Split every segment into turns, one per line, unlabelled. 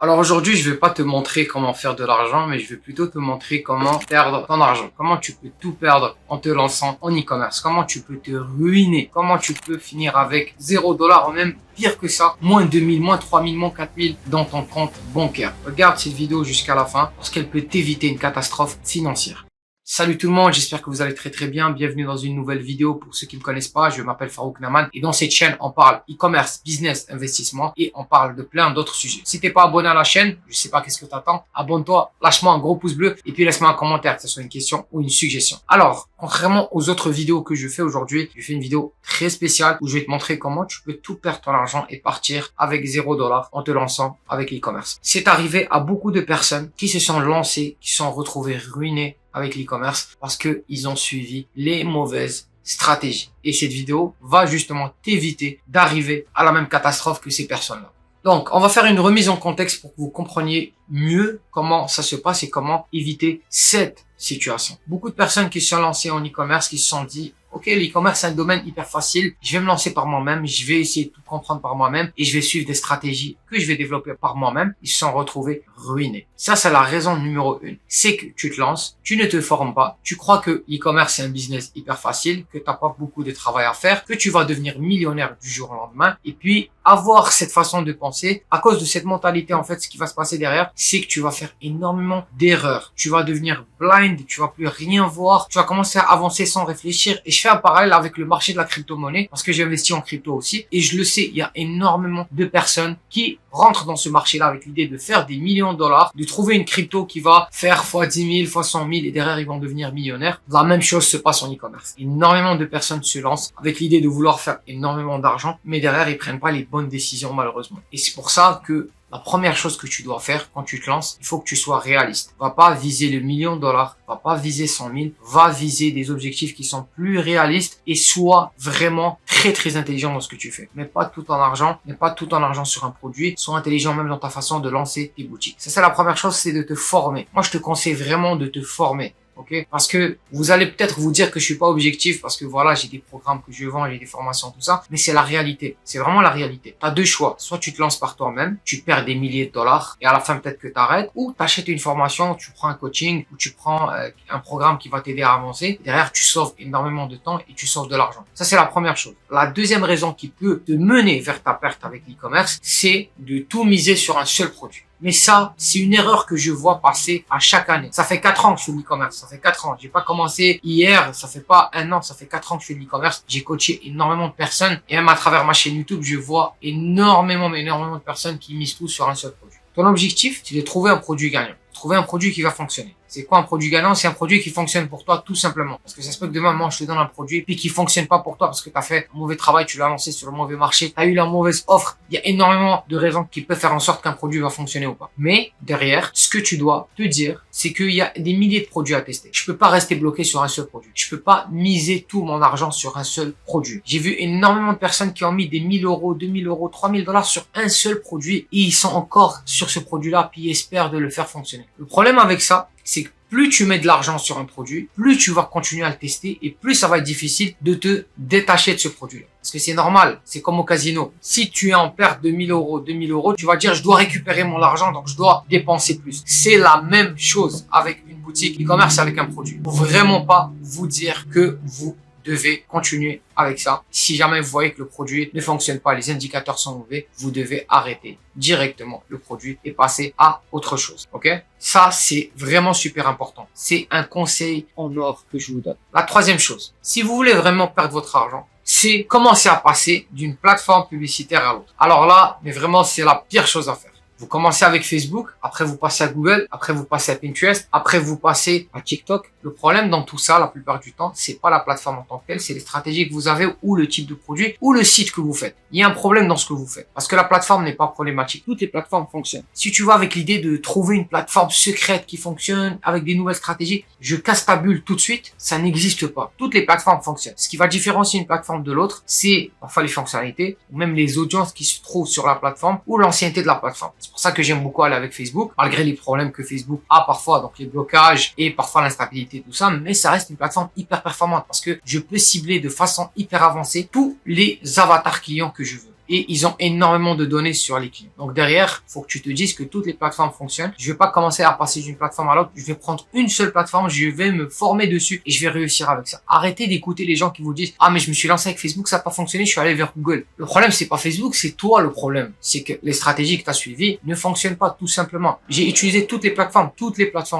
Alors aujourd'hui, je vais pas te montrer comment faire de l'argent, mais je vais plutôt te montrer comment perdre ton argent. Comment tu peux tout perdre en te lançant en e-commerce. Comment tu peux te ruiner. Comment tu peux finir avec 0 $ ou même pire que ça, moins 2000, moins 3000, moins 4000 dans ton compte bancaire. Regarde cette vidéo jusqu'à la fin parce qu'elle peut t'éviter une catastrophe financière. Salut tout le monde, j'espère que vous allez très bien. Bienvenue dans une nouvelle vidéo. Pour ceux qui ne me connaissent pas, je m'appelle Farouk Naman et dans cette chaîne, on parle e-commerce, business, investissement et on parle de plein d'autres sujets. Si t'es pas abonné à la chaîne, je sais pas qu'est-ce que t'attends, abonne-toi, lâche-moi un gros pouce bleu et puis laisse-moi un commentaire, que ce soit une question ou une suggestion. Alors, contrairement aux autres vidéos que je fais aujourd'hui, je fais une vidéo très spéciale où je vais te montrer comment tu peux tout perdre ton argent et partir avec 0 $ en te lançant avec l'e-commerce. C'est arrivé à beaucoup de personnes qui se sont lancées, qui se sont retrouvées ruinées avec l'e-commerce parce que ils ont suivi les mauvaises stratégies. Et cette vidéo va justement t'éviter d'arriver à la même catastrophe que ces personnes-là. Donc, on va faire une remise en contexte pour que vous compreniez mieux comment ça se passe et comment éviter cette situation. Beaucoup de personnes qui se sont lancées en e-commerce, qui se sont dit ok, l'e-commerce c'est un domaine hyper facile, je vais me lancer par moi-même, je vais essayer de tout comprendre par moi-même et je vais suivre des stratégies que je vais développer par moi-même. Ils se sont retrouvés ruinés. Ça, c'est la raison numéro 1. C'est que tu te lances, tu ne te formes pas, tu crois que l'e-commerce c'est un business hyper facile, que t'as pas beaucoup de travail à faire, que tu vas devenir millionnaire du jour au lendemain et puis avoir cette façon de penser, à cause de cette mentalité, en fait, ce qui va se passer derrière, c'est que tu vas faire énormément d'erreurs. Tu vas devenir blind, tu vas plus rien voir, tu vas commencer à avancer sans réfléchir. Et je fais un parallèle avec le marché de la crypto-monnaie, parce que j'ai investi en crypto aussi. Et je le sais, il y a énormément de personnes qui rentrent dans ce marché-là avec l'idée de faire des millions de dollars, de trouver une crypto qui va faire fois 10 000, fois 100 000, et derrière, ils vont devenir millionnaires. La même chose se passe en e-commerce. Énormément de personnes se lancent avec l'idée de vouloir faire énormément d'argent, mais derrière, ils prennent pas les bonnes décisions, malheureusement. Et c'est pour ça que la première chose que tu dois faire quand tu te lances, il faut que tu sois réaliste. Va pas viser le million de dollars, va pas viser 100 000, va viser des objectifs qui sont plus réalistes et sois vraiment très intelligent dans ce que tu fais. Mets pas tout en argent, mets pas tout en argent sur un produit, sois intelligent même dans ta façon de lancer tes boutiques. Ça, c'est la première chose, c'est de te former. Moi, je te conseille vraiment de te former. Ok, parce que vous allez peut-être vous dire que je suis pas objectif parce que voilà, j'ai des programmes que je vends, j'ai des formations, tout ça, mais c'est la réalité. C'est vraiment la réalité. Tu as deux choix. Soit tu te lances par toi-même, tu perds des milliers de dollars et à la fin peut-être que tu arrêtes, ou tu achètes une formation, tu prends un coaching ou tu prends un programme qui va t'aider à avancer. Derrière, tu sauves énormément de temps et tu sauves de l'argent. Ça, c'est la première chose. La deuxième raison qui peut te mener vers ta perte avec l'e-commerce, c'est de tout miser sur un seul produit. Mais ça, c'est une erreur que je vois passer à chaque année. Ça fait 4 ans que je fais de l'e-commerce. Ça fait 4 ans. J'ai pas commencé hier. Ça fait pas un an. Ça fait 4 ans que je fais de l'e-commerce. J'ai coaché énormément de personnes. Et même à travers ma chaîne YouTube, je vois énormément de personnes qui misent tout sur un seul produit. Ton objectif, c'est de trouver un produit gagnant. Trouver un produit qui va fonctionner. C'est quoi un produit gagnant? C'est un produit qui fonctionne pour toi tout simplement. Parce que ça se peut que demain, moi, je te donne un produit puis qui fonctionne pas pour toi parce que tu as fait un mauvais travail, tu l'as lancé sur le mauvais marché, tu as eu la mauvaise offre. Il y a énormément de raisons qui peuvent faire en sorte qu'un produit va fonctionner ou pas. Mais derrière, ce que tu dois te dire, c'est qu'il y a des milliers de produits à tester. Je peux pas rester bloqué sur un seul produit. Je peux pas miser tout mon argent sur un seul produit. J'ai vu énormément de personnes qui ont mis des 1000 €, 2000 €, 3000 $ sur un seul produit et ils sont encore sur ce produit-là puis ils espèrent de le faire fonctionner. Le problème avec ça, c'est que plus tu mets de l'argent sur un produit, plus tu vas continuer à le tester et plus ça va être difficile de te détacher de ce produit-là. Parce que c'est normal, c'est comme au casino. Si tu es en perte de 1000 €, 2000 €, tu vas dire je dois récupérer mon argent donc je dois dépenser plus. C'est la même chose avec une boutique e-commerce, avec un produit. Faut vraiment pas vous dire que vous devez continuer avec ça. Si jamais vous voyez que le produit ne fonctionne pas, les indicateurs sont mauvais, vous devez arrêter directement le produit et passer à autre chose. Ok? Ça, c'est vraiment super important. C'est un conseil en or que je vous donne. La troisième chose, si vous voulez vraiment perdre votre argent, c'est commencer à passer d'une plateforme publicitaire à l'autre. Alors là, mais vraiment, c'est la pire chose à faire. Vous commencez avec Facebook, après vous passez à Google, après vous passez à Pinterest, après vous passez à TikTok. Le problème dans tout ça, la plupart du temps, c'est pas la plateforme en tant que telle, c'est les stratégies que vous avez ou le type de produit ou le site que vous faites. Il y a un problème dans ce que vous faites parce que la plateforme n'est pas problématique. Toutes les plateformes fonctionnent. Si tu vas avec l'idée de trouver une plateforme secrète qui fonctionne avec des nouvelles stratégies, je casse ta bulle tout de suite, ça n'existe pas. Toutes les plateformes fonctionnent. Ce qui va différencier une plateforme de l'autre, c'est parfois les fonctionnalités ou même les audiences qui se trouvent sur la plateforme ou l'ancienneté de la plateforme. C'est pour ça que j'aime beaucoup aller avec Facebook, malgré les problèmes que Facebook a parfois, donc les blocages et parfois l'instabilité, tout ça, mais ça reste une plateforme hyper performante parce que je peux cibler de façon hyper avancée tous les avatars clients que je veux. et ils ont énormément de données sur les clients. Donc derrière, faut que tu te dises que toutes les plateformes fonctionnent. Je vais pas commencer à passer d'une plateforme à l'autre. Je vais prendre une seule plateforme, je vais me former dessus et je vais réussir avec ça. Arrêtez d'écouter les gens qui vous disent « Ah, mais je me suis lancé avec Facebook, ça n'a pas fonctionné, je suis allé vers Google. » Le problème, c'est pas Facebook, c'est toi le problème. C'est que les stratégies que tu as suivies ne fonctionnent pas tout simplement. J'ai utilisé toutes les plateformes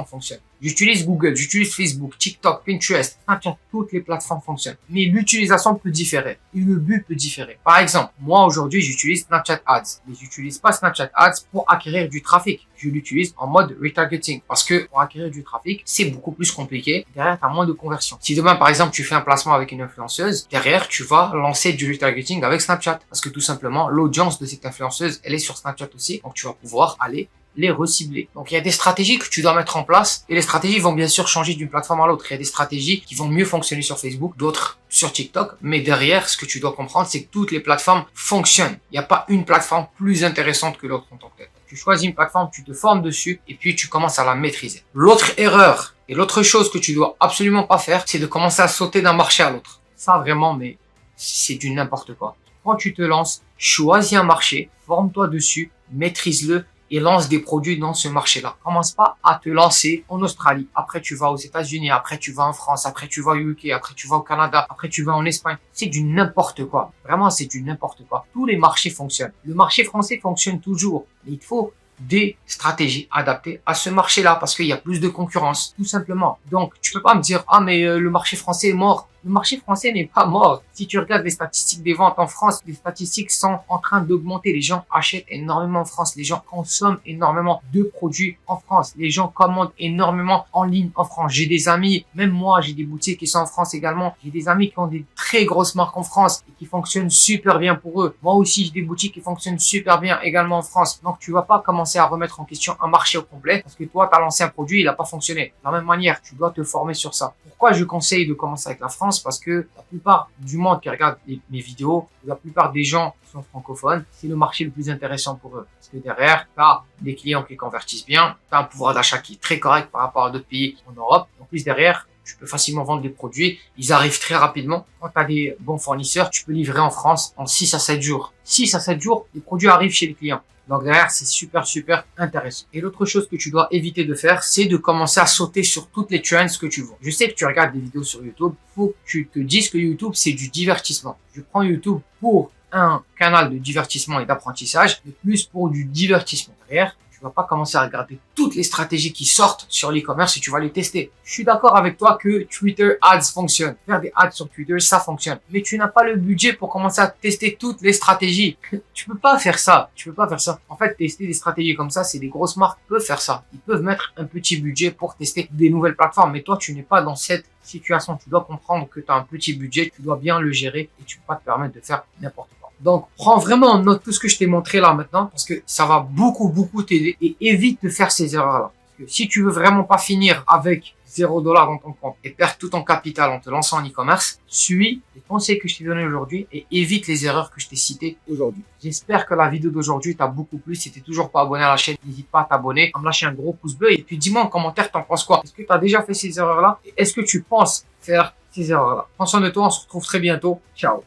fonctionnent. J'utilise Google, j'utilise Facebook, TikTok, Pinterest, toutes les plateformes fonctionnent. Mais l'utilisation peut différer et le but peut différer. Par exemple, moi aujourd'hui, j'utilise Snapchat Ads, mais j'utilise pas Snapchat Ads pour acquérir du trafic. Je l'utilise en mode retargeting parce que pour acquérir du trafic, c'est beaucoup plus compliqué. Derrière, tu as moins de conversion. Si demain, par exemple, tu fais un placement avec une influenceuse, derrière, tu vas lancer du retargeting avec Snapchat parce que tout simplement, l'audience de cette influenceuse, elle est sur Snapchat aussi. Donc, tu vas pouvoir aller les recibler. Donc, il y a des stratégies que tu dois mettre en place et les stratégies vont bien sûr changer d'une plateforme à l'autre. Il y a des stratégies qui vont mieux fonctionner sur Facebook, d'autres sur TikTok. Mais derrière, ce que tu dois comprendre, c'est que toutes les plateformes fonctionnent. Il n'y a pas une plateforme plus intéressante que l'autre en tant que telle. Tu choisis une plateforme, tu te formes dessus et puis tu commences à la maîtriser. L'autre erreur et l'autre chose que tu dois absolument pas faire, c'est de commencer à sauter d'un marché à l'autre. Ça vraiment, mais c'est du n'importe quoi. Quand tu te lances, choisis un marché, forme-toi dessus, maîtrise-le et lance des produits dans ce marché-là. Commence pas à te lancer en Australie. Après, tu vas aux États-Unis. Après, tu vas en France. Après, tu vas au UK. Après, tu vas au Canada. Après, tu vas en Espagne. C'est du n'importe quoi. Vraiment, c'est du n'importe quoi. Tous les marchés fonctionnent. Le marché français fonctionne toujours. Mais il faut des stratégies adaptées à ce marché-là parce qu'il y a plus de concurrence, tout simplement. Donc, tu peux pas me dire, ah, mais le marché français est mort. Le marché français n'est pas mort. Si tu regardes les statistiques des ventes en France, les statistiques sont en train d'augmenter. Les gens achètent énormément en France. Les gens consomment énormément de produits en France. Les gens commandent énormément en ligne en France. J'ai des amis, même moi, j'ai des boutiques qui sont en France également. J'ai des amis qui ont des très grosses marques en France et qui fonctionnent super bien pour eux. Moi aussi, j'ai des boutiques qui fonctionnent super bien également en France. Donc, tu vas pas commencer à remettre en question un marché au complet parce que toi, tu as lancé un produit, il n'a pas fonctionné. De la même manière, tu dois te former sur ça. Pourquoi je conseille de commencer avec la France? Parce que la plupart du monde qui regarde mes vidéos, la plupart des gens qui sont francophones, c'est le marché le plus intéressant pour eux. Parce que derrière, tu as des clients qui convertissent bien, tu as un pouvoir d'achat qui est très correct par rapport à d'autres pays en Europe. En plus, derrière, tu peux facilement vendre des produits. Ils arrivent très rapidement. Quand tu as des bons fournisseurs, tu peux livrer en France en 6 à 7 jours. 6 à 7 jours, les produits arrivent chez les clients. Donc derrière, c'est super intéressant. Et l'autre chose que tu dois éviter de faire, c'est de commencer à sauter sur toutes les trends que tu vois. Je sais que tu regardes des vidéos sur YouTube. Faut que tu te dises que YouTube, c'est du divertissement. Je prends YouTube pour un canal de divertissement et d'apprentissage, mais plus pour du divertissement. Derrière, tu vas pas commencer à regarder toutes les stratégies qui sortent sur l'e-commerce et tu vas les tester. Je suis d'accord avec toi que Twitter Ads fonctionne. Faire des ads sur Twitter, ça fonctionne. Mais tu n'as pas le budget pour commencer à tester toutes les stratégies. Tu peux pas faire ça. Tu peux pas faire ça. En fait, tester des stratégies comme ça, c'est des grosses marques qui peuvent faire ça. Ils peuvent mettre un petit budget pour tester des nouvelles plateformes. Mais toi, tu n'es pas dans cette situation. Tu dois comprendre que tu as un petit budget, tu dois bien le gérer et tu peux pas te permettre de faire n'importe quoi. Donc, prends vraiment en note tout ce que je t'ai montré là maintenant parce que ça va beaucoup t'aider et évite de faire ces erreurs-là. Parce que si tu veux vraiment pas finir avec 0 $ dans ton compte et perdre tout ton capital en te lançant en e-commerce, suis les conseils que je t'ai donnés aujourd'hui et évite les erreurs que je t'ai citées aujourd'hui. J'espère que la vidéo d'aujourd'hui t'a beaucoup plu. Si t'es toujours pas abonné à la chaîne, n'hésite pas à t'abonner, à me lâcher un gros pouce bleu et puis dis-moi en commentaire t'en penses quoi. Est-ce que tu as déjà fait ces erreurs-là et est-ce que tu penses faire ces erreurs-là? Prends soin de toi, on se retrouve très bientôt. Ciao.